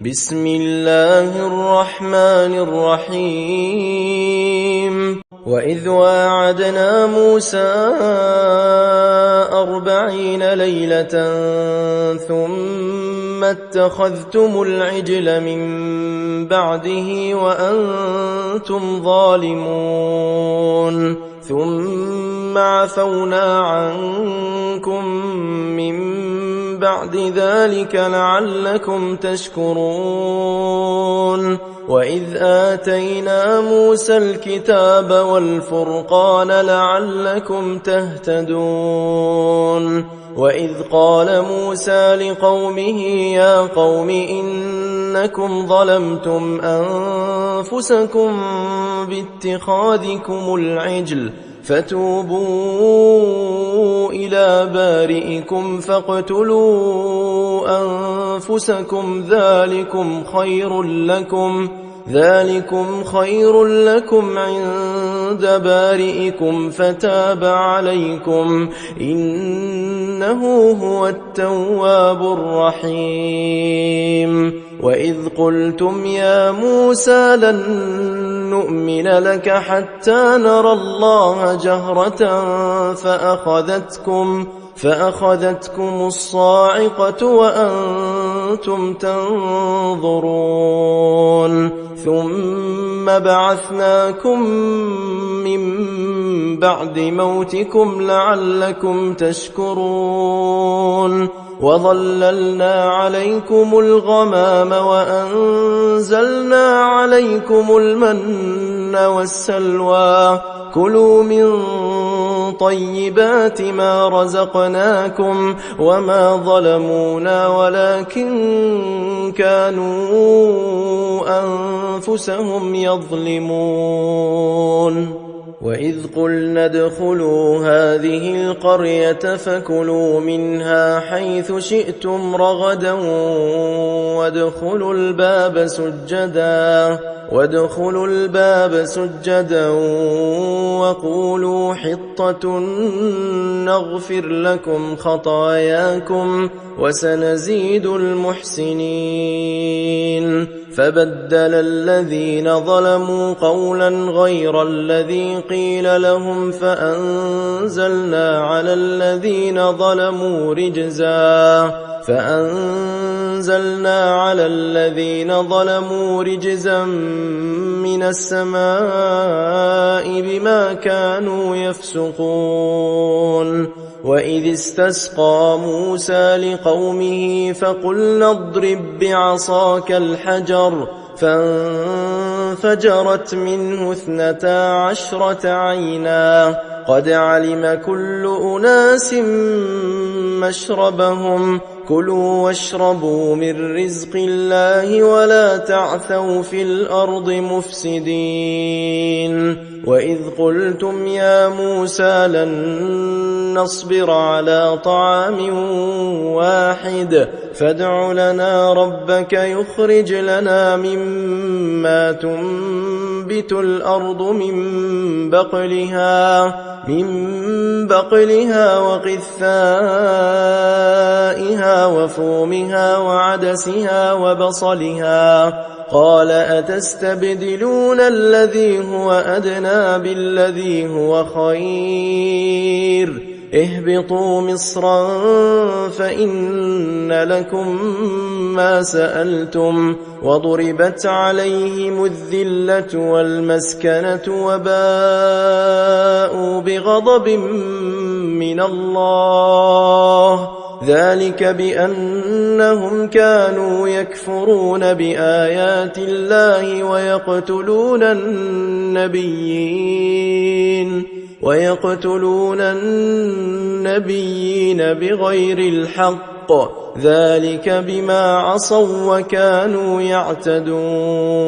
بسم الله الرحمن الرحيم وإذ واعدنا موسى 40 ليلة ثم اتخذتم العجل من بعده وأنتم ظالمون ثم عفونا عنكم من بعد ذلك لعلكم تشكرون وإذ آتينا موسى الكتاب والفرقان لعلكم تهتدون وإذ قال موسى لقومه يا قوم إنكم ظلمتم أنفسكم باتخاذكم العجل فتوبوا إلى بارئكم فاقتلوا أنفسكم ذلكم خير لكم عند بارئكم فتاب عليكم إنه هو التواب الرحيم وإذ قلتم يا موسى لن نؤمن لك حتى نرى الله جهرة فأخذتكم الصاعقة وأنتم تنظرون ثم بعثناكم من بعد موتكم لعلكم تشكرون وظللنا عليكم الغمام وأنزلنا عليكم المن والسلوى كلوا من طيبات ما رزقناكم وما ظلمونا ولكن كانوا أنفسهم يظلمون وإذ قلنا ادخلوا هذه القرية فكلوا منها حيث شئتم رغدا وادخلوا الباب سجدا وقولوا حطة نغفر لكم خطاياكم وسنزيد المحسنين فبدل الذين ظلموا قولا غير الذي قيل لهم فأنزلنا على الذين ظلموا رجزا من السماء بما كانوا يفسقون وإذ استسقى موسى لقومه فقلنا اضرب بعصاك الحجر فانفجرت منه 12 عينا قد علم كل أناس مشربهم كلوا واشربوا من رزق الله ولا تعثوا في الأرض مفسدين وإذ قلتم يا موسى لن نصبر على طعام واحد فادع لنا ربك يخرج لنا مما تنبت الأرض من بقلها وقثائها وفومها وعدسها وبصلها قال أتستبدلون الذي هو أدنى بالذي هو خير اهبطوا مصرا فإن لكم ما سألتم وضربت عليهم الذلة والمسكنة وباءوا بغضب من الله ذلك بأنهم كانوا يكفرون بآيات الله ويقتلون النبيين بغير الحق ذلك بما عصوا وكانوا يعتدون